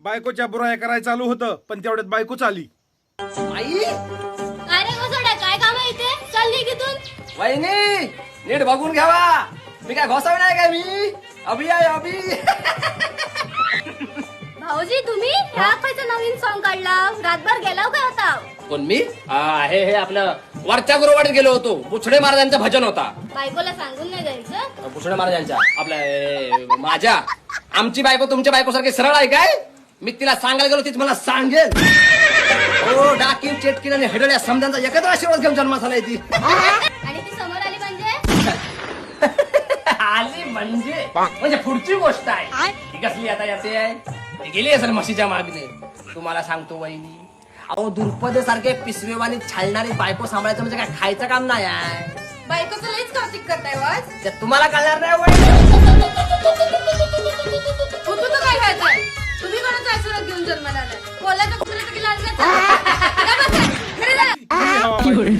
बायकोच्या बुराया करायला चालू होतं, पण तेवढ्यात बायकोच आली. आई काय रे गोसाड्या, काय काम आहे इथे? चल निघितून. वहिनी नीट बघून घ्यावा, मी काय घोसावी नाही काय, मी अभि आहे अभि. भाऊजी तुम्ही ह्या खायचं नवीन सॉंग काढला, रातभर गेलाव काय होता? कोण मी? हे आपलं वरच्या गुरुवाडीत गेलो होतो. बुचडे महाराजांचं भजन होता. बायकोला सांगून नाही जायचं? बुचडे महाराजांच्या आपल्या माझ्या आमची बायको तुमच्या बायकोसारखी सरळ आहे काय? मी तिला सांगायला गेलो तीच मला सांगेल. हो डाकीन चेटकीन आणि हेडल्या समजांचा एकत्र आशीर्वाद घेऊन जन्मास आलाय ती. आणि ती समोर आली म्हणजे? आली म्हणजे पुढची गोष्ट आहे. ती कसली आता येते आहे, ती गेली असेल म्हशीच्या मागणे. तुम्हाला सांगतो वहिनी, अहो दुर्पद सारखे पिसवेवानी छालणारी बायको सांभाळायचं म्हणजे काय खायचं काम नाही आहे. बायकोचं लईच कौतिक करताय वाज. ते तुम्हाला कळणार नाही वहिनी. तू काय खायचंय? तुम्ही कोणाचा आशीर्वाद घेऊन जन्माला आलाय? बोलायचं कुत्र्याचं की लाजण्याचं? किती हवा बाई.